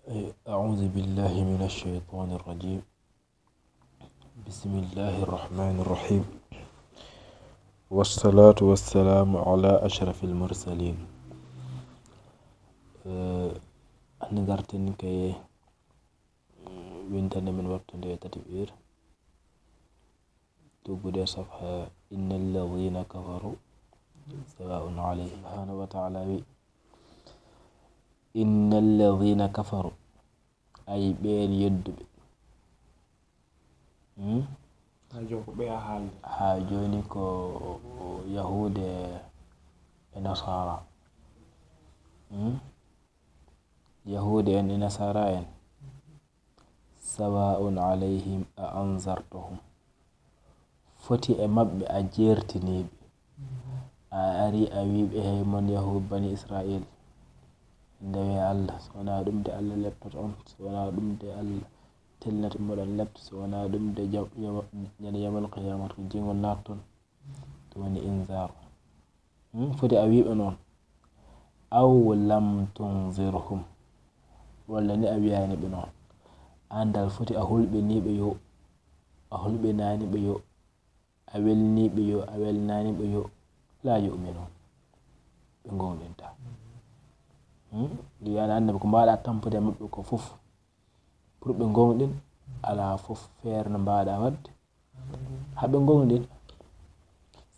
أعوذ بالله من الشيطان الرجيم. بسم الله الرحمن الرحيم، والصلاة والسلام على أشرف المرسلين. أنا قرتني كي وينتني من وقت تتبير تبدأ صفحة إن الذين كفروا سواء عليهم سبحانه وتعالى. إن الذين كفروا أي بين يدب ha joni ko yahude e nasara yahude en e nasara en sawa'un alayhim a anzartahum foti e mabbe a jertinibe a ari a wiɓe hey mon yahud bani israil ndewe Allah so wona ɗum de Allah leptoto on, so wona ɗum de Allah telnata moɗon lepto, so wona ɗum de ñande yamal qiyamata ko jingol natton to woni inzar. foti a wiɓe noon aw lam tunzirhum walla ni a wiyani ɓe noon andal foti a hulɓiniɓe yo a hulɓinaniɓe yo a welniɓe yo a welnaniɓe yo la yu'minun ɓe gonɗinta. wiyani annabi ko mbaɗa tampude mabɓe ko fof pour ɓe gonɗin ala fof feere no mbaɗa wadde haɓe gonɗin,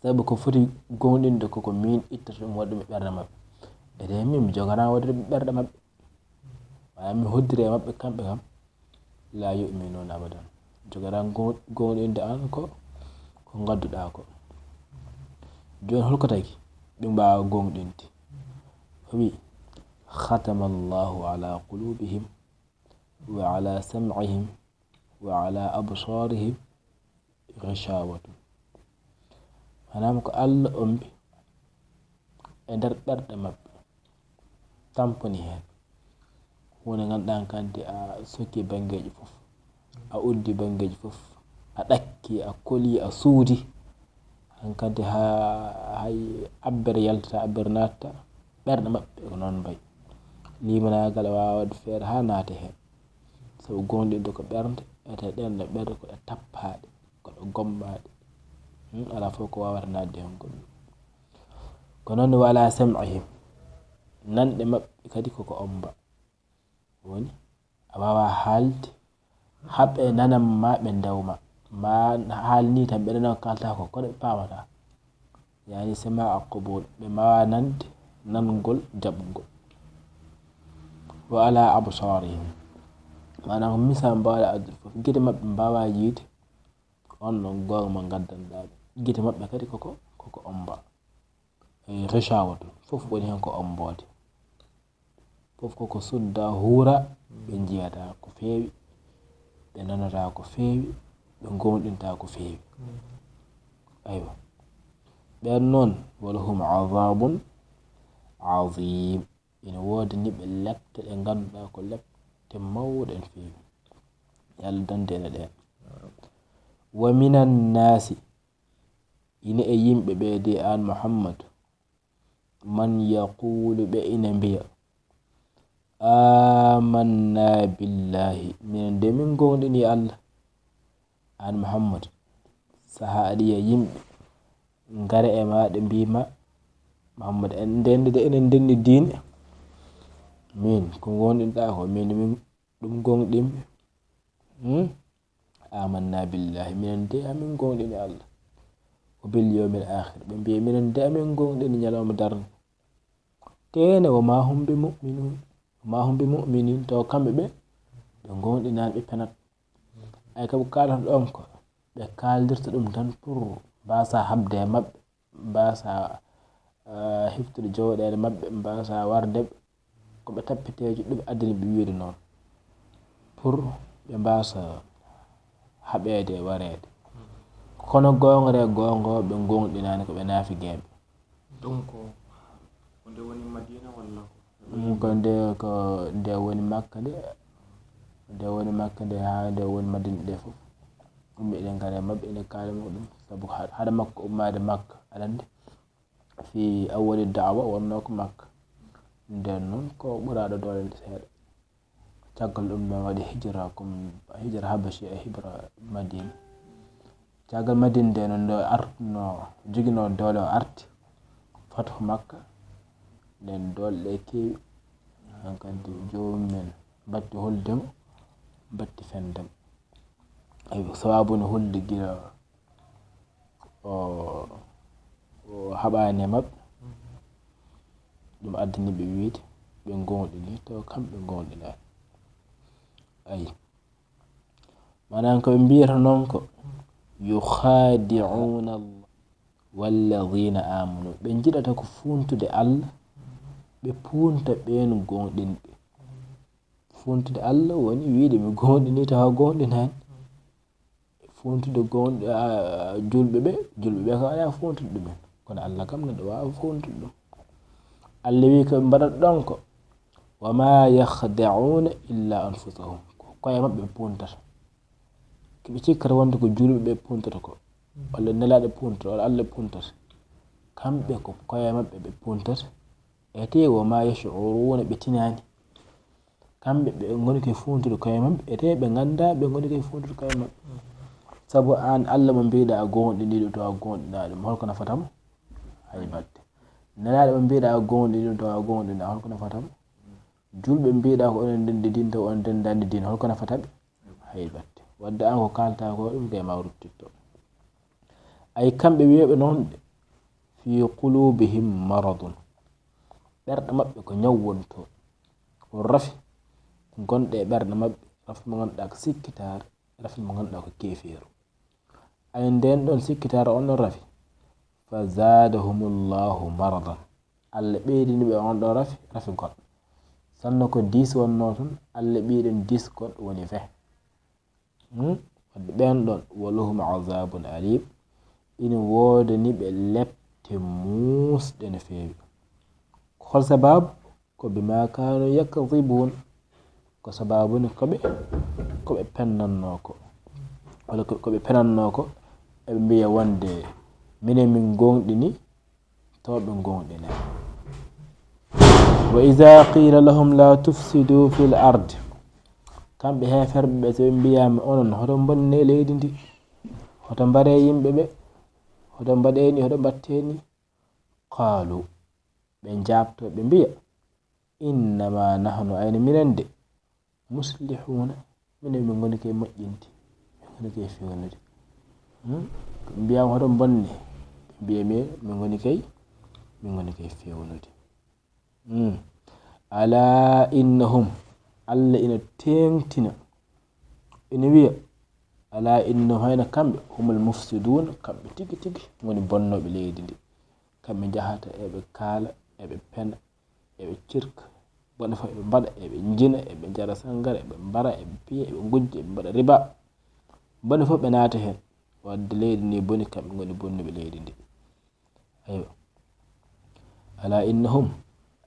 sabu ko foti gonɗinde koko min ittata ɗum waɗa ɗum e ɓerde mabɓe ede min mi jogana wadde ɓerde mabɓe wala mi hoddiri e mabɓe kamɓe kam la yu'minun abadan. jogana gonɗinde an ko gadduɗa ko. joni holko tagi ɓe mbawa gonɗinde o wi khatama Allahu ala qulubihim wa ala sam'ihim wa ala absarihim ghishawatun. manam ko Allah ombi e nder ɓerɗe mabɓe tamponi hen hunde ganduɗa kanti a sokki bangeji foof, a uddi bangeji foof, a ɗakki, a koli, a suudi, hankanti hay abbere yaltata abbere natta ɓerɗe mabɓe ko noon mbayi. limanagal wawa wadde feere ha naate hen sabu gonɗinde ko ɓernde ete ɗenɗe ɓerde koɗe tappaɗe koɗe gommaɗe ala fof ko wawata nadde hen goɗɗum. ko noon wala sam'ihim nanɗe mabɓe kadi koko omba woni a wawa haalde haɓe nananma ɓe dewma ma haalni tan ɓe nana ko kalta ko kono ɓe pamata yani sama a qubul ɓe mawa nande nangol jaɓgol. wa ala absarihim manam misal mbawɗa addude foof guite mabɓe mbawa yiide on ɗon gonga mo gaddanɗaɓe guite mabɓe kadi koko omba ghishawatu foof woni hen ko ombode foof koko sudda huura ɓe jiyata ko feewi ɓe nanata ko feewi ɓe gonɗinta ko feewi. aywa ɓen noon walahum azabun azim ina wodi ni ɓe lepte ɗe ganduɗa ko lepte mawɗe en feewi yalla dande en ɗen. wa minan nasi ina e yimɓe ɓe de an Muhammad man yaqulu ɓe ina mbiya amanna billahi minen de min gonɗini Allah. an Muhammad saha aɗiya yimɓe ngara e maɗe mbima Muhammad en ndendi de enen ndenni diine min ko gonɗinɗa ko min ɗum gonɗinɓe amanna billahi minen de amin gonɗini Allah wa bil yawmil akhir ɓe mbi minen de amin gonɗini ñalawma darde tene wa ma hum bi mu'minin taw kamɓe ɓe gonɗinani ɓe penat. ay kabo kalata ɗon ko ɓe kaldirta ɗum tan pour mbasa habde e mabɓe mbasa heftude jawɗele mabɓe mbasa wardeɓe koɓe tappiteji ɗum addini ɓe wiide noon pour ɓe mbasa haɓede e warede kono gongre gongo ɓe gonɗinani koɓe naafi gueɓe. donc nde woni Madina walla ko nde woni Makka nde ha nde woni Madina ɗe foof ummi eɗen gara e mabɓe ene kaali muɗum sabu haɗa makko ummade Makka aɗa andi fi awwali da'wa wonno ko Makka nden noon ko ɓuraɗo dole seeɗa caggal ɗum ɓe waɗi hijra hijra habashi e hijra madina caggal madina nde no ndo artno jogino doole o arti fathu makka nden doole ɗe keewi hankadi jomumen batti holdemo batti fendem sawabuni hulde gila o haɓani e maɓɓe ɗum addani ɓe wiide ɓe gonɗini taw kamɓe gonɗinani ayi manan ko ɓe mbiyata noon ko yukhadi'una Allah walladhina amanu ɓe jiɗata ko funtude Allah ɓe punta ɓen gonɗinɓe funtude Allah woni wiide mi gonɗini tawa gonɗinani funtude julɓe ɓe ko ala funtude ɗumen kono Allah kam neɗɗo wawa funtude ɗum Allah wi ko ɓe mbaɗata ɗon ko wama yakhda'una illa anfusahum koye maɓɓe ɓe puntata koɓe cikkata wonde ko julɓe ɓe puntata ko walla nelaɗo puntata walla Allah puntata kamɓe ko koye maɓɓe ɓe puntata ete wama yash'uruna ɓe tinani kamɓe ɓe goni koye funtude koye maɓɓe ete ɓe ganda ɓe goni koye funtude koye maɓɓe saabu an Allah mo mbiɗa a gonɗiniɗo to a gonɗinaɗum holko nafatamo hay badde nelaɗo mo mbiɗa a gonɗiniɗum to a gonɗina holko nafatamo julɓe mbiɗa ko onen dendi din taw on dendani din holko nafataɓe hay badde wadde an ko kalta ko ɗum kay ma ruttitto ay kamɓe wiyeɓe noon ɓe fi qulubihim maradun ɓerɗe maɓɓe ko ñaw wonto on rafi gonɗe e ɓerɗe maɓɓe rafi mo ganduɗa ko sikkitare rafi mo ganduɗa ko keferu ay nden ɗon sikkitare on ɗon rafi fa zadahumullahu maradan Allah ɓeydini ɓe on ɗon rafi goɗɗo sanno ko 10 wonno toon Allah ɓiɗen 10 goɗɗo woni 20 wadde ɓen ɗon walahum azabun alim ina wodani ɓe lepte musɗe no fewi hol sababu ko bima kanu yakdhibun ko sababuni koɓe pennanno ko walla koɓe penanno ko eɓe mbiya wonde minen min gonɗini taw ɓe gonɗina wa idha qila lahum la tufsidu fil ard kamɓe heferɓe ɓe so ɓe mbiyama onon hoto bonni leydi ndi hoto mbare yimɓeɓe hoto mbaɗeni hoto mbatteni qalu ɓe jabto ɓe mbiya innama nahnu ayno minen de muslihuna minen min goni koye moƴƴinde min goni koye fewnude mbiyama hoto bonni ɓe mbiya min goni koye fewnude ala innahum Allah ina tengtina ina wiya ala innahum hayna kamɓe humul mufsidun kamɓe tigi tigi goni bonnoɓe leydi ndi kamɓe jahata eɓe kaala eɓe pena eɓe cirka bona fo eɓe mbaɗa eɓe jina eɓe jara sangara eɓe mbara eɓe piya eɓe gujja eɓe mbaɗa riba bona fof ɓe naata hen wadde leydi ndi boni kamɓe goni bonnuɓe leydi ndi ayo ala innahum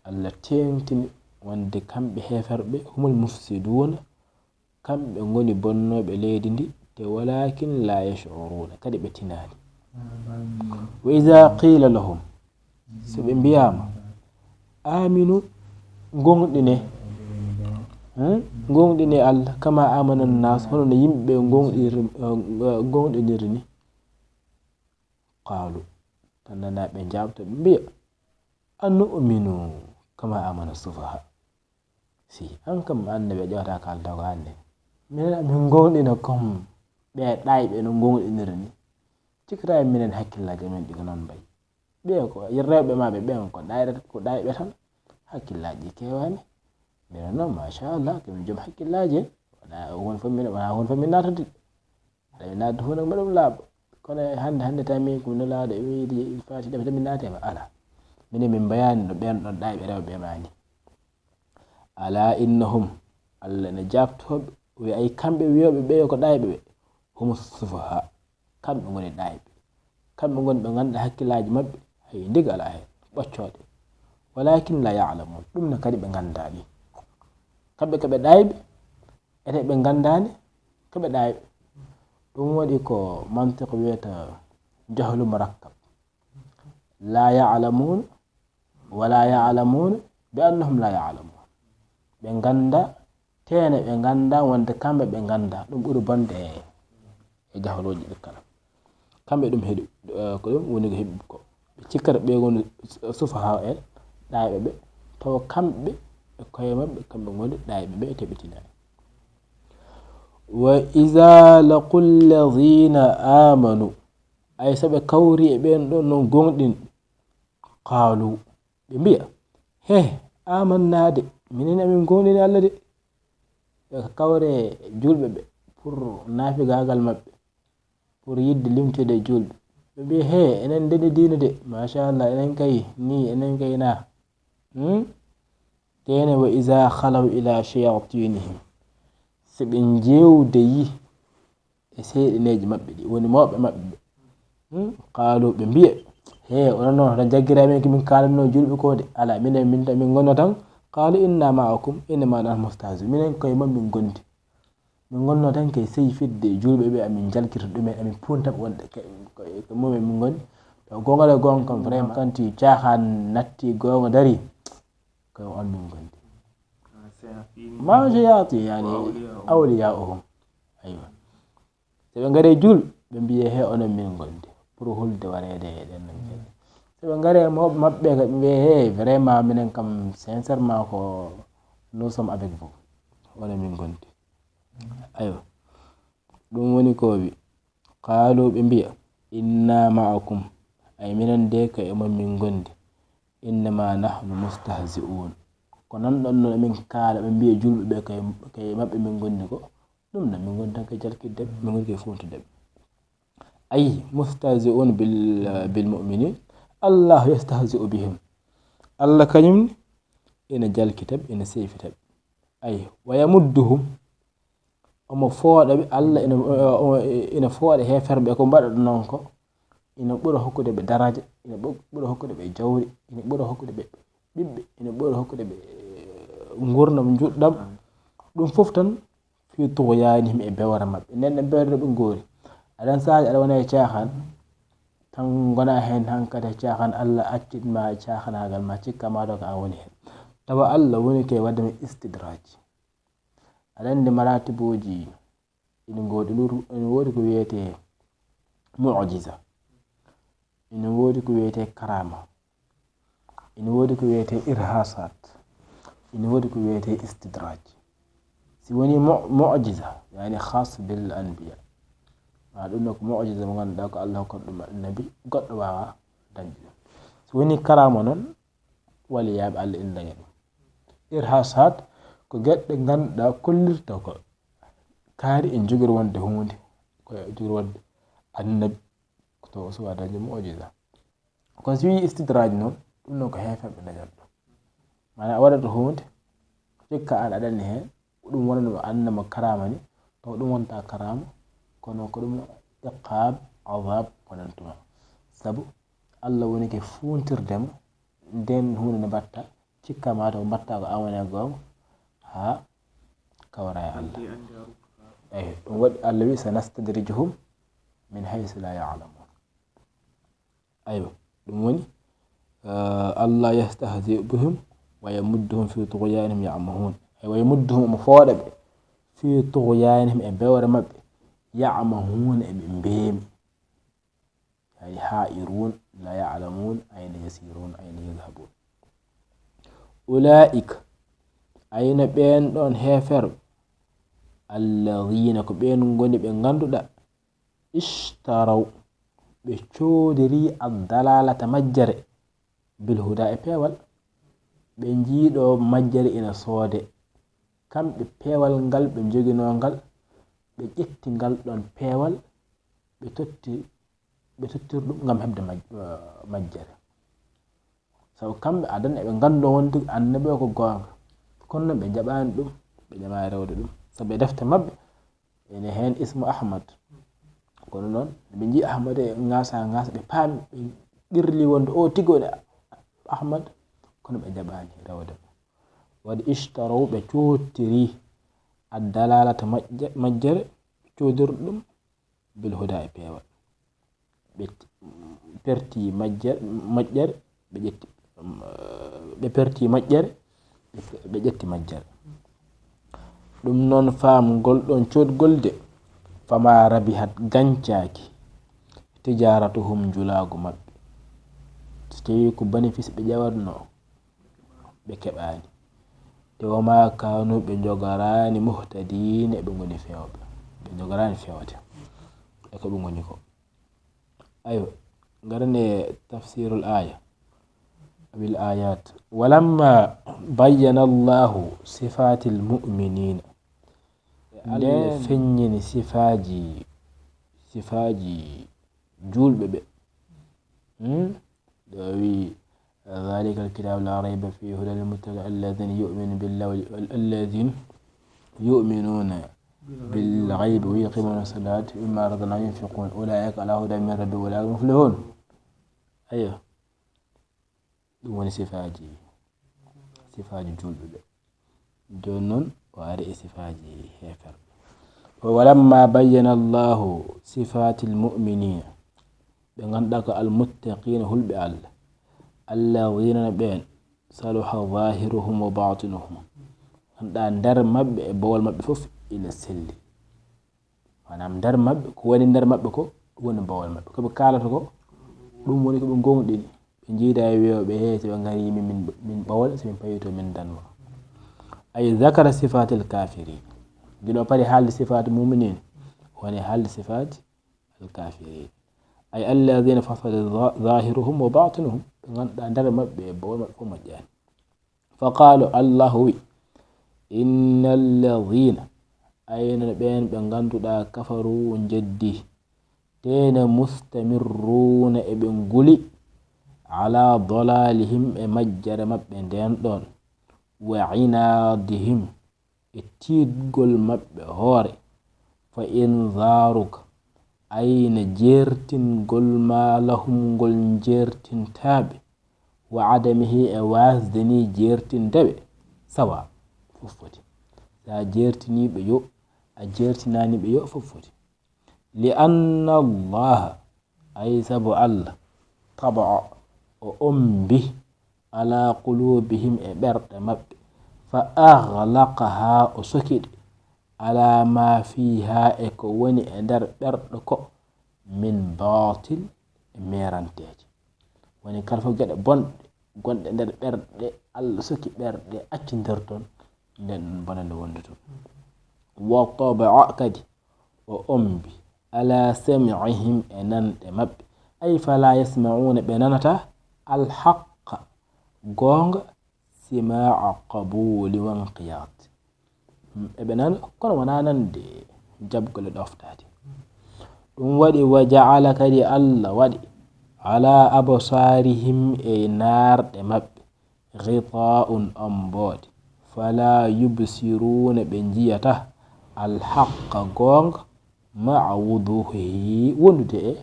Allah tengtini wonde kamɓe heferɓe humul mufsiduna kamɓe goni bonnoɓe leydi ndi te walakin la yash'uruna kadi ɓe tinani wa idha qila lahum so ɓe mbiyama aminu gonɗine Allah kama amana nas hono no yimɓeɓe gonɗiniri ni qalu tan nana ɓe jabta ɓe mbiya anu'minu kama amana sufaha si an kam annabi ƴewata kalta ko hande minen min gonɗina comme ɓe ɗayɓe no gonɗiniri ni cikkata e minen hakkillaji men ɗi ko noon mbayi ɓe ko rewɓe maɓe ɓen ko ɗayɓe tan hakkillaji kewani minen noon machallah komin joom hakkillaji en won fo min natade aɗa nadde fo nak mbaɗum laaɓa kono hande tami ko nelaɗo wiidi fati ɗeɓe tan min naatema ala minen min mbayani no ɓen ɗon ɗayɓe rewɓe mani ala innahum Allah ne jabtoɓe wi ay kamɓe wiyoɓe ɓe ko ɗayɓe ɓe humus sufaha kamɓe goni ɗayɓe kamɓe goni ɓe ganduɗa hakkillaji mabɓe hay diga ala hen ɓoccoɗe walakin la ya'lamun ɗum ne kadi ɓe gandani kamɓe koɓe ɗayɓe ete ɓe gandani koɓe ɗayɓe ɗum waɗi ko mantiqe wiyata jahlu murakkab la ya'lamun wala ya'lamun bi annahum la ya'lamun ɓe ganda tene ɓe ganda wonde kamɓe ɓe ganda ɗum ɓuri bonde e jaholoji ɗi kala kamɓe ɗum heeɗi ko ɗum woni ko heɓi ko ɓe cikkata ɓe woni sufaha en ɗaɓe ɓe taw kamɓe e koye mabɓe kamɓe goni ɗaɓe ɓe teɓitinani wa iza laqul ladina amanu ay soɓe kawri e ɓen ɗon no gonɗin qalu ɓe mbiya he amannade minen amin gonɗini Allah de ɓe kawre julɓe ɓe pour naafigagal mabɓe pour yidde limtude julɓe ɓe mbi he enen deɗi dina de machallah enen kay ni enen kay na tene wa iza khalaw ila shayatinihim so ɓe jewde yi e seyɗineji mabɓe ɗi woni mawɓe mabɓe ɓe qalu ɓe mbiya he onon noon tan jaggiramen komin kalanno julɓe ko de ala minen min gonno tan qalu inna ma'akum innama nahnu mustahzi minen koye mum min gondi min gonno tan kay sey fidde julɓe ɓe amin jalkita ɗumen amin puntaɓe wonde ko mumen min goni to gongal e gonga kam vraiment kanti caahan natti gonga dari koye on min gondi ma shayati yani awliya'uhum aywa so ɓe gari julɓe ɓe mbiye he onon min gondi pour hulde warede e ɗen non kene so ɓe gari mawɓe mabɓe ka ɓe mbiye he vraiment minen kam sincèrement ko nous sommes avec vous onon min gondi aywa ɗum woni ko wi qalu ɓe mbiya inna ma'akum ay minen de ka e mon min gondi innama nahnu mustahzi'un ko nan ɗon no min kaala ɓe mbiya julɓe ɓe kay mabɓe min gondi ko ɗum na min gondi tan ka jalkidde min gondi ke funtude ɓe ay mustahzi'un bil mu'minin Allah yastahzi'u bihim Allah kañum ina jalkitaɓe ina seyfitaɓe ay wa yamudduhum omo fooɗa ɓe Allah ina fooɗa heferɓe ko mbaɗa ɗo noon ko ina ɓura hokkude ɓe daraja ina ɓura hokkude ɓe jawri ina ɓura hokkude ɓe ɓiɓɓe ina ɓura hokkude ɓe gurdam juɗɗam ɗum fof tan fi tughyanihim e bewra mabɓe nden ɓe bewre ɓe goori aɗan saaji aɗa wona e caahan tan gona hen hankkadi e caahan Allah accitma e caahanagal ma cikka maɗo ko an woni hen tawa Allah woni ke wadde men istidraj aɗa andi maratibuji ina woodi ko wiyete mu'jiza ina woodi ko wiyete karama ina woodi ko wiyete irhasat ina woodi ko wiyete istidraj si woni mu'jiza yani khas bil anbiya ma ɗum ko mu'jiza mo ganduɗa ko Allah hokkata ɗum annabi goɗɗo wawa dañde ɗum si woni karama noon waliyaɓe Allah ina daña ɗum irhasat ko geɗɗe ganduɗa kollirta ko kaari en jogir wonde hunde ko jogir wonde annabi to suwa dañde mu'jiza kono si wi istidraj noon ɗum noon ko heferɓe dañata ɗum mana a waɗata hunde cikka an aɗa anni hen ɗum wonano annama karama ni taw ɗum wonta karama kono ko ɗum iqab azab wonantuma sabu Allah woni ke funtirdema nden hunde nde mbatta cikka ma taw mbatta ko an woni e gonga ha kawra e Allah eyi ɗum waɗi Allah wi sanastadrijuhum min haysu la ya'lamun aywa ɗum woni Allah yastahzi bihim wa yamudduhum fi tughyanihim ya'mahun wa yamudduhum mo fooɗa ɓe fi tughyanihim e bewre mabɓe ya'mahun e ɓe mbeemi ay ha'irun la ya'lamun ayna yasirun ayna yadhhabun ulaika ayna ɓen ɗon heferɓe alladhina ko ɓen goni ɓe ganduɗa ishtaraw ɓe coodiri addalalata majjere bil huda e peewal ɓe jiiɗo majjere ina soode kamɓe peewal ngal ɓe joginogal ɓe ƴetti ngal ɗon peewal ɓe tottir ɗum ngam heɓde majjere sabu kamɓe adan eɓe gando wonde annabi o ko gonga kono noon ɓe jaɓani ɗum ɓe jaɓani rewde ɗum sabu e defte mabɓe ene hen ismu Ahmad kono noon ɓe jii Ahmad e ngasa ɓe paami ɓe ɗirli wonde o tigone Ahmad kono ɓe jaɓani rewde waɗi ishtaraw ɓe cottiri addalalata majjere ɓe codiri ɗum bil huda e peewal ɓe perti majjere ɓe ƴetti ɓe perti majjere ɓe ƴetti majjere ɗum noon faamgol ɗon codgol de fama rabihat gancaki tijaratuhum julago maɓɓe so tawi ko bénéfice ɓe ƴewatno ɓe keɓani te wama kanu ɓe jogarani muhtadin ɓe goni fewɓe ɓe jogarani fewte e ko ɓe goni ko. ayo garane tafsirul aya bil ayat walamma bayyana allahu sifatil mu'minina nde feññini sifaji julɓe ɓe ɗo wi ذلك الكتاب لا ريب فيه هدى للمتقين الذين يؤمنون بالله الذين يؤمنون بالغيب ويقيمون الصلاة مما رزقناهم ينفقون أولئك على هدى من ربهم أولئك مفلحون. أيوه ɗum woni sifaji julɓe ɓe joni noon o ari e sifaji heferɓe. walamma bayyana allahu sifati lmuminina ɓe ganduɗa ko almuttaqina hulɓe allah alladina ɓen saluha zahiruhum wa batinuhum ganduɗa nder mabɓe e bowol mabɓe foof ina selli manam nder mabɓe ko woni nder mabɓe ko ɗum woni bowol mabɓe koɓe kalata ko ɗum woni koɓe gonɗini ɓe jiida e wiyoɓe he soɓe gari min bowol somin pawito min danwa. ay zakara sifatil kafirin giɗo pari haalde sifati muminin woni haalde sifati alkafirin ay alladina fasada zahiruhum wa batinuhum ɓe ganduɗa nder mabɓe e bowol mabɓe fof moƴƴani. fa qalu allahu wi inna alladina ayna ɓen ɓe ganduɗa kafaru jeddi tena mustamirruna eɓe nguli ala dalalihim e majjere mabɓe nden ɗon wa inadihim e tiidgol mabɓe hoore fa in zaruka ayna jertingol ma lahum ngol jertintaɓe wa adamihi e wasde ni jertindeɓe sawa fof foti sa jertiniɓe yo a jertinaniɓe yo fof foti. li anna allaha ay saabu allah tabaa o ombi ala qulubihim e ɓerɗe maɓɓe fa aghlaqaha o sokiɗe ala ma fiha e ko woni e nder ɓerɗe ko min batil e meranteje woni kala fof gueɗe bonɗe gonɗe nder ɓerɗe allah soki ɓerɗe accidir toon nden bonande wonde toon. wa tabaa kadi o ombi ala sam'ihim e nanɗe maɓɓe ay fala yasma'una ɓe nanata alhaqa gonga simaa qabuli wanqiyat eɓe nana kono wona nande jabgole ɗoftade. ɗum waɗi wa ja'ala kadi allah waɗi ala absarihim e narɗe maɓɓe ghita'un amboode fala yubsiruna ɓe jiyata alhaqa gonga ma'a wuduhihi wondude e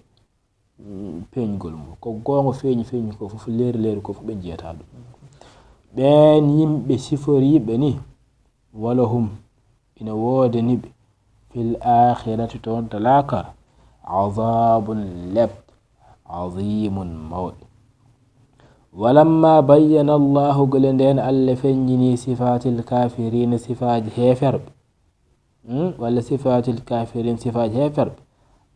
peñgol mum ko gonga feeñi ko fof leeri ko fof ɓe jiyata ɗum. ɓen yimɓe siforiɓe ni walahum ina wodaniɓe fil akhirati toon to laakara azabun lebte azimun mawɗe. walamma bayyana allahu gole nden allah feññini sifatil kafirina sifaji heferɓe walla sifatil kafirin sifaji heferɓe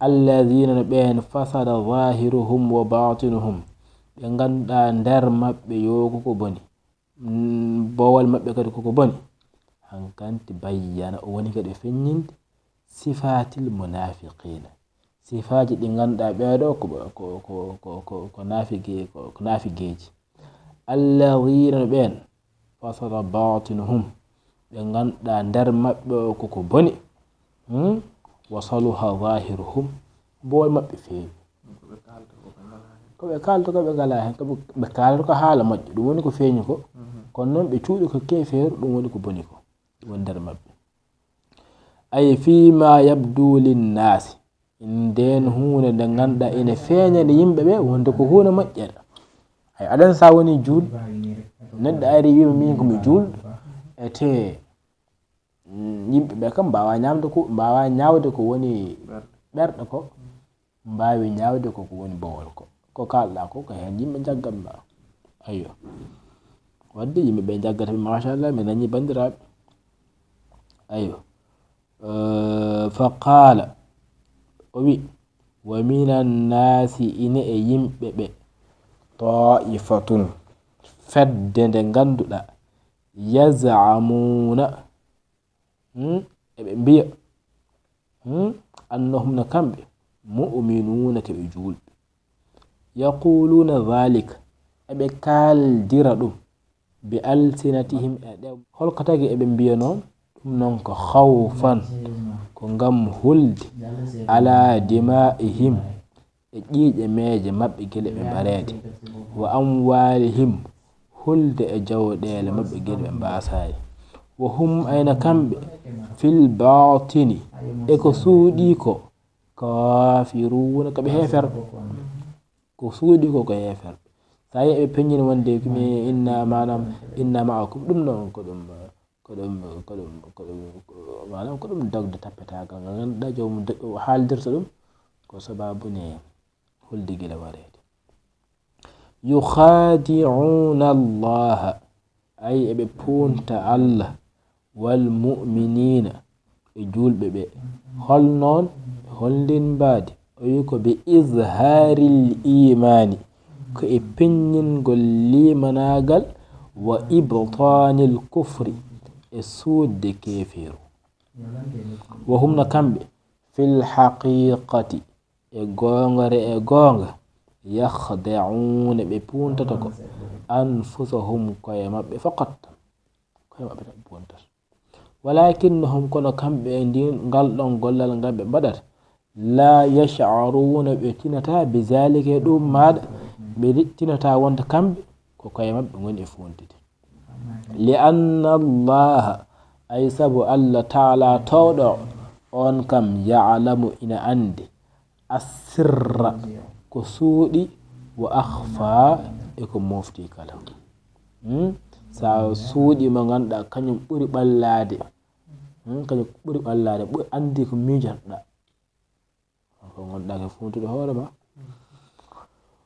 alladina ɓen fasada zahiruhum wa batinuhum ɓe ganduɗa nder maɓɓe yo koko boni bowol maɓɓe kadi koko boni hankanti bayyana o woni kadi feññinde sifatil munafiqina sifaji ɗi ganduɗa ɓeɗo ko nafigeji alladina ɓen fasada batinuhum ɓe ganduɗa nder maɓɓe o koko boni wa saluha zahiruhum bowol maɓɓe feewi koɓe kalta koɓe ngala hen koɓe kalata ko haala moƴƴo ɗum woni ko feeñi ko kono noon ɓe cuuɗi ko keferu ɗum woni ko boni ko ɗum woni nder maɓɓe. ay fima yabdu linnasi nden hunde nde ganduɗa ene feeñande yimɓeɓe wonde ko hunde moƴƴere. ay aɗan sa woni julɗo neɗɗo ari wima min komi julɗo ete yimɓeɓe kam mbawa ñawde ko woni ɓerɗe ko mbawi ñawde koko woni bowol ko kalɗa ko hen yimɓe jaggatma. ayyo wadde yimɓeɓe jaggata machallah mi dañi bandiraɓe ayo faqala o wi wa minan nasi ina e yimɓe ɓe ta'ifatun fedde nde ganduɗa yaz'amuna eɓe mbiya annahum na kamɓe mu'minuna keɓe julɓe yaquluna dhalika eɓe kaldira ɗum bi alsinatihim e ɗew holko tagi eɓe mbiya noon ɗum noon ko khawfan ko ngam hulde ala dima'ihim e ƴiiƴe meeje maɓɓe gele ɓe mbarede wa amwalihim hulde e jawɗele maɓɓe gele ɓe mbasani wa hum ayna kamɓe fil batini e ko suuɗi ko kafiruna koɓe hefer ko suuɗi ko hefer sa yi eɓe peññini wonde mi inna ma'akum ɗum noon ko ɗum manam ko ɗum dogde tappetagal ngal ganduɗa jomum haaldirta ɗum ko sababune hulde gila warede yukhadi'una allaha ay eɓe punta allah wal mu'minina e julɓe ɓe hol noon hollin mbadi o wi ko be izharil imani ko e peññingol limanagal wa ibtanil kufri e suudde keferu wa humna kamɓe fil haqiqati e gongare e gonga yakhda'una ɓe puntata ko anfusahum koye maɓɓe faqat koye maɓɓe tan puntata walakinnahum kono kamɓe e ngal ɗon gollal ngal ɓe mbaɗata la yash'aruna ɓe tinata bizalika e ɗum maɗa ɓe tinata wonta kamɓe ko koye maɓɓe goni e funtide li anna allaha ay sabu allah taala tawɗo on kam ya'lamu ina ande asirra ko suuɗi wa akhfa e ko mofti kala sa suuɗi mo ganduɗa kañum ɓuri ɓallade kañum ɓuri ɓallade ɓuri andi ko mijotoɗa ko ganduɗa ko funtude hoorema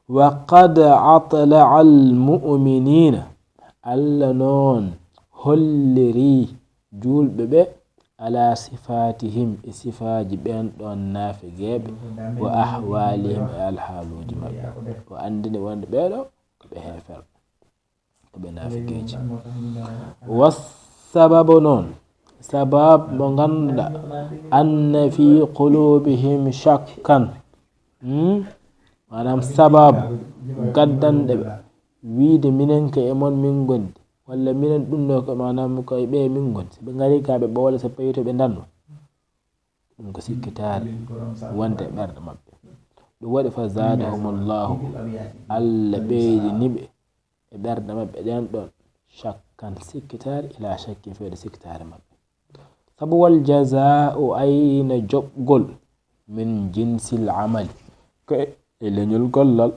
wa qad atla'a al mu'minina allah noon holliri julɓe ɓe ala sifatihim e sifaji ɓen ɗon naafigeɓe wa ahwalihim e alhaaluji maɓɓe o andini wonde ɓeɗo koɓe hefer koɓe naafigeji wassababu noon sabab mo ganduɗa anna fi qulubihim shakkan manam sababu gaddanɗeɓe wiide minen ka e mon min gondi walla minen ɗum ɗo ko manam koye ɓe min gondi soɓe gari ka ɓe ɓoola so tawi to ɓe danno ɗum ko sikkitare wonde e ɓerde maɓɓe ɗum waɗi fa zadahumullahu allah ɓeydiniɓe e ɓerde maɓɓe ɗen ɗon shakkan sikkitare ila shakki feede sikkitare maɓɓe sabu wal jaza'u ayna joɓgol min jinsil amali ko e leñol gollal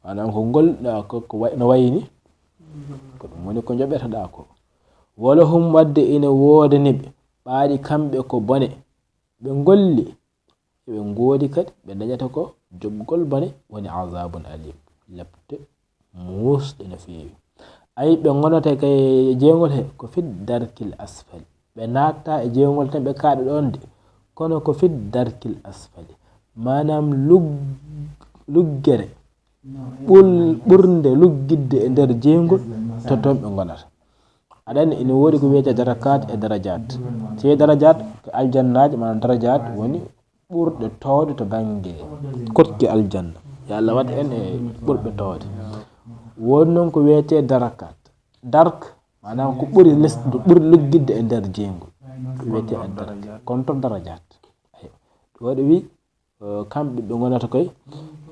manam ko golɗa ko no wayni ko ɗum woni ko joɓetaɗa ko wala hum wadde ina wodaniɓe ɓaaɗi kamɓe ko bone ɓe golli eɓe ngoodi kadi ɓe dañata ko joɓgol bone woni azabun alim lebte musɗe no feewi ayi ɓe gonata kay jeygol he ko fit darkil asfali ɓe natta e jeygol tan ɓe kaaɗe ɗon de kono ko fit darkil asfali manam luggere ɓurde luggidde e nder jeygol to toon ɓe gonata aɗanni ina woodi ko wiyete darakat e darajat te darajat ko aljannaji manam darajat woni ɓurɗe towde to banggue kotki aljanna yo allah waɗ en e ɓurɓe towde woni noon ko wiyete darakat dark manam ko ɓuri lesɗo ɓuri luggidde e nder jeygol ko wiyete e darajat kono to darajat waɗi wi kamɓe ɓe gonata koye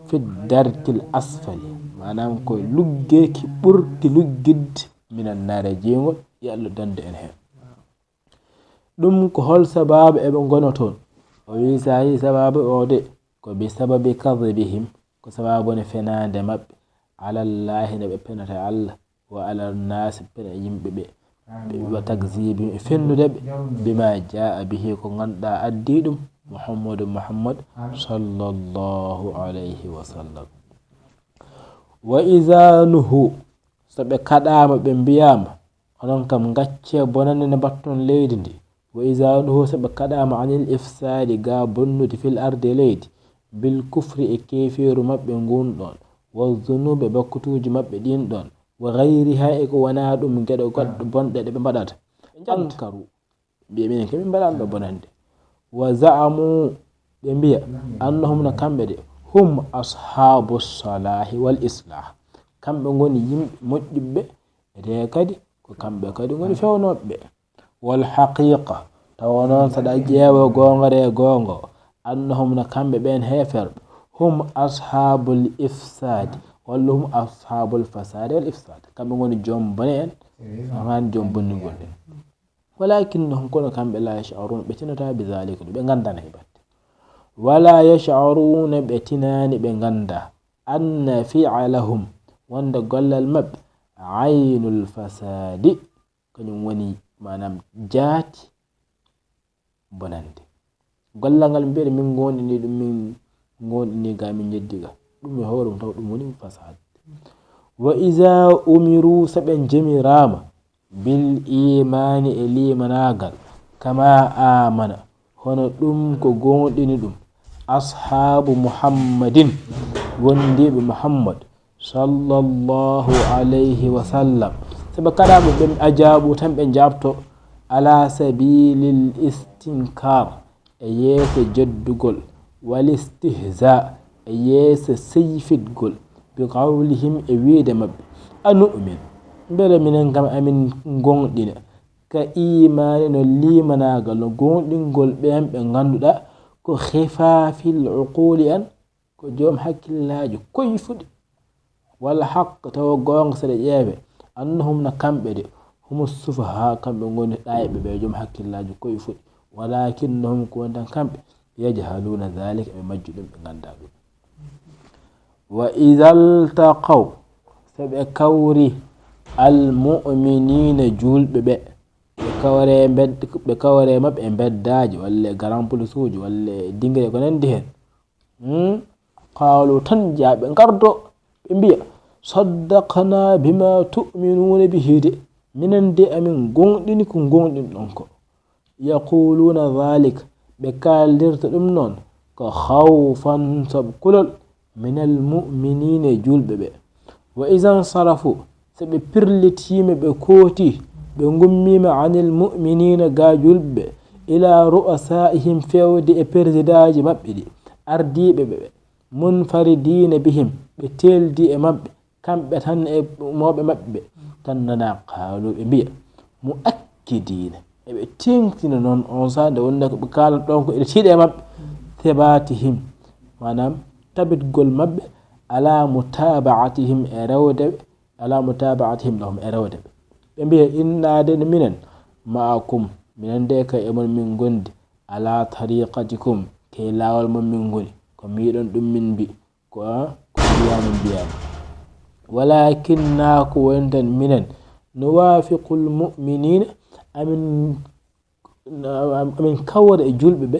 fi darkil asfali manam ko luggeki ɓurki luggidde minan naare jeygol yo allah dande en hen ɗum ko hol sababu eɓe gona toon o wi sa yi sababu o de ko bi sababi kadhibihim ko sababu ne fenade maɓɓe alallahi nde ɓe penata allah wa ala nnasi pena yimɓe ɓe wa takzibihim e fennudeɓe bima jaa bihi ko ganduɗa addi ɗum muhammad sallallahu alayhi wa sallam wa iza nuhu so ɓe kaɗama ɓe mbiyama onon kam gacce bonande nde batton leydi ndi وإذا نهو سبكدام عن الإفساد قابلن في الأرض ليد بالكفر كيفير مبنغون دون والذنوب بكتوج مبدين دون وغيرها إكواناد من كده قد بند بمدد أنكروا بيمين كمين بدان ببنند وزعموا بيمبيا أنهم نكمل هم أصحاب الصلاح والإصلاح كم بنغون يم مجب ريكادي وكم بكادي غون فيونو بي والحقيقة تونون سدا جيو غونغري غونغو أنهم نكمل بين هيفر هم أصحاب الإفساد وهم أصحاب الفساد والإفساد كم بنغون جوم بنين أمان جوم بني غولين ولكنهم كانوا كم لا يشعرون بتنتا بذلك بغندنا هبت ولا يشعرون بتنان بغندا أن فعلهم وند قال المب عين الفساد كنيم وني manam jaati bonande gollangal mbere min gondini dum min gondini ga min jeddiga dum mi horum taw dum woni fasad wa iza umiru saben jamirama bil imani e limanagal kama amana hono dum ko gondini dum ashabu muhammadin wondibe muhammad sallallahu alayhi wa sallam sabe kada be ajabu tan be jabto ala sabilil istinkar e yese jeddugol wal istihza e yese sayfidgol bi qawlihim e wiide mabbe anu'min bere minen kam amin gondina ka imani no limanagal no gondingol be ganduda ko khifafil uquli an ko jom hakkillaaji koyfudi wala haqq taw gonga sade jeebe annahum nakambede humus sufaha kambe ngoni daybe be jom hakkillaaji koyfudi walakinnahum kuntan kambe yajhaluna dhalika be majjudum be ganda dum wa idhal taqaw sabe kawri al mu'minina julbe be kawre mabbe e beddaaji walla garan pulusuji walla dingre ko nandi hen qalu tan jaabe gardo be biya saddaqna bima tu'minuna bihi de minen de amin gondini ko gondin don ko yaquluna dhalik be kaldirta dum non ko khawfan sabkulul min al mu'minina julbe be wa idan sarafu sabe pirlitime be koti be ngummima anil mu'minina ga julbe ila ru'asaihim fewde e perzidaji mabbe di ardibe be munfaridina bihim be teldi e mabbe kambe tan e mobe mabbe tan nana qalu be biya muakkidina e be tintina non on sande wonda ko be kala don ko e tide mabbe tabatihim manam tabit gol mabbe ala mutaba'atihim erawde lahum erawde be biya inna den minen ma'akum minen de kay emon min gondi ala tariqatikum kay lawal mon min goni ko miidon dum min bi ko biyamin biyan walakinna ko wondan minen nuwafiqul mu'minina amin kawre e julbe be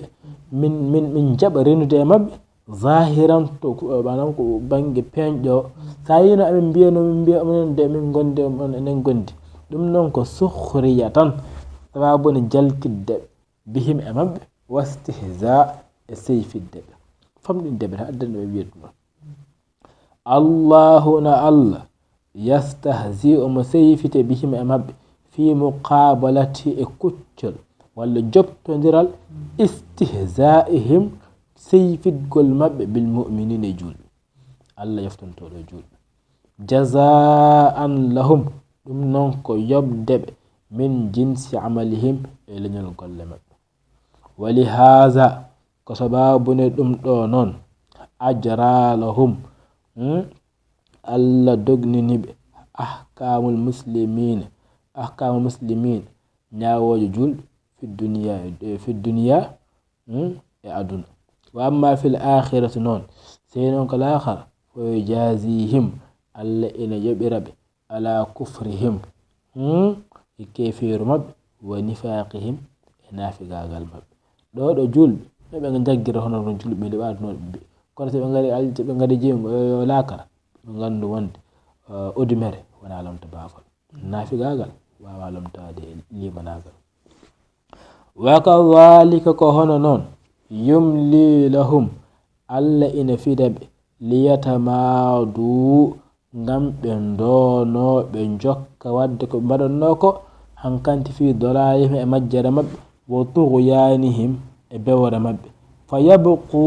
min jabarenude e mabbe zahiran to banam ko bangi penjo sayino amin biyano min biya onon de min gonde on enen gondi dum non ko sukhriyatan sababun jalkidde bihim e mabbe wastihza e sayfidde famdinde be addan be wiyeto Allahu na Allah yastahzi'u musayfite bihim e mabbe fi muqabalati e kuccol walla joptondiral istihza'ihim sayfidgol mabbe bil mu'minina jul Allah yaftonto do jul jazaan lahum dum non ko yobdebe min jinsi amalihim e lenyol golle mabbe wali haza ko sababune dum do non ajra lahum Allah dogninibe ahkamul muslimin nyaawojo julbe fi dunya e aduna wa amma fil akhirati non seynon ko laakhar fo jazihim alla ina yobirabe ala kufrihim e kefiru mabbe wa nifaqihim e nafigagal mabbe do julbe be jaggira hono non julbe de baat non be kono se be ngari jeengo laakara be gandu wonde odumere wona lamta baafal nafigagal wawa lamtade limanagal وكذلك كهنا نون يملي لهم alla ina fidaɓe liyatamaɗu ngam ɓe ndono ɓe jokka wadde ko ɓe mbaɗanno ko hankanti fi dolalihim e majjere maɓɓe wo tughyanihim e bewre maɓɓe fa yabqu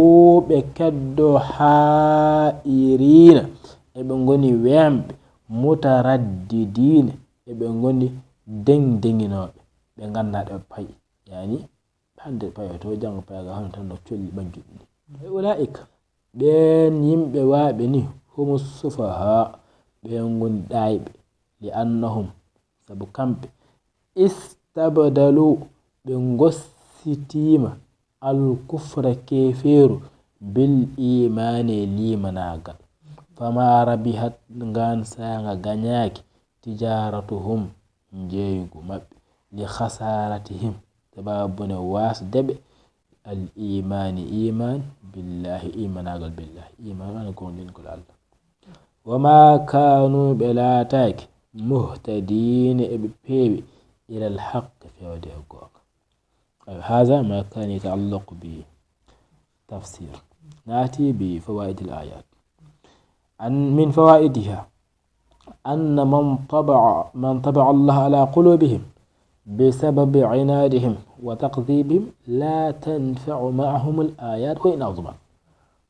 ɓe keddo ha'irina eɓe goni wemɓe mutaraddidina eɓe goni dengdenginoɓe ɓe gannaɗe payi yani hande payo to jango payaga hono tan no colli ɓanjuɗi ni ulaika ɓen yimɓe waɓe ni humu sufaha ɓen goni ɗayɓe li annahum sabu kamɓe istabdalu ɓe gossitima alkufra keferu bil imani limanagal fama rabihat gan saga gañaki tijaratuhum jeygu maɓɓe li khasaratihim sababune wasdeɓe al imani iman billahi imanagal billahi iman ana gonɗingol allah wama kanu ɓe lataki muhtadina eɓe peewi ila alhaq fewde e gonga هذا ما كان يتعلق بتفسير ناتي بفوائد الآيات من فوائدها أن من طبع الله على قلوبهم بسبب عنادهم وتكذيبهم لا تنفع معهم الآيات وإن عظمت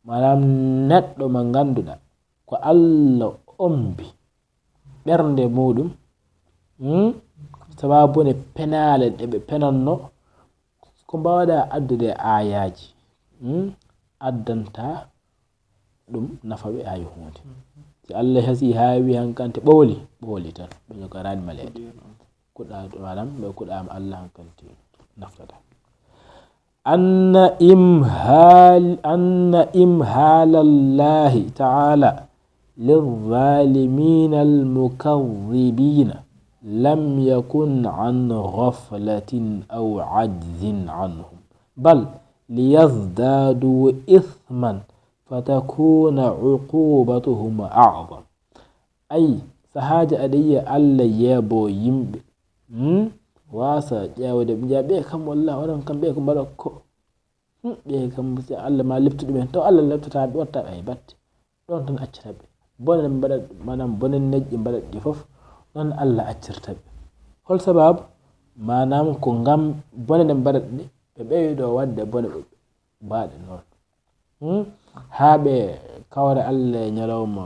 manam neɗɗo mo ganduɗa ko Allah ombi ɓernde muɗum sababune penale ɗeɓe penanno ko mbawɗa addude ayaji addanta ɗum nafaɓe hay hunde si Allah hasi hawi hankante ɓowli tan ɓe jogarani maleɗe kuɗa manam ɓe kuɗama Allah hankanti naftata أن إمهال الله تعالى للظالمين المكذبين لم يكن عن غفلة أو عجز عنهم بل ليزدادوا إثما فتكون عقوبتهم أعظم أي سهاج أدي ألا يابو يمبي wasa ƴewde ɓe jiya ɓe kam wallah onon kam ɓe ko mbaɗa ko ɓe kam si Allah ma leptuɗi ɓen taw Allah leptata ɓe watta ɓe batte ɗon tan accata ɓe bone mbaɗa manam bone neƴƴi mbaɗa ɗi foof ɗon Allah accirta ɓe hol sababu manam ko ngam bone ɗe mbaɗa ɗi ɓe ɓeydo wadde bone mbaɗe noon ha ɓe kawre Allah e ñalawma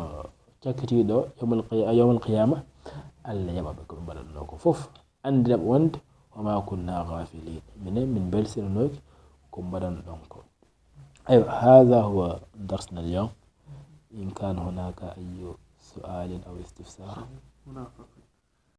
cakkitiɗo yawmal qiyama Allah yaɓaɓe koɓe mbaɗatno ko foof عندنا بوند وما كنا غافلين من بلسن نوك كم بدن دونكو أيوة هذا هو درسنا اليوم إن كان هناك أي سؤال أو استفسار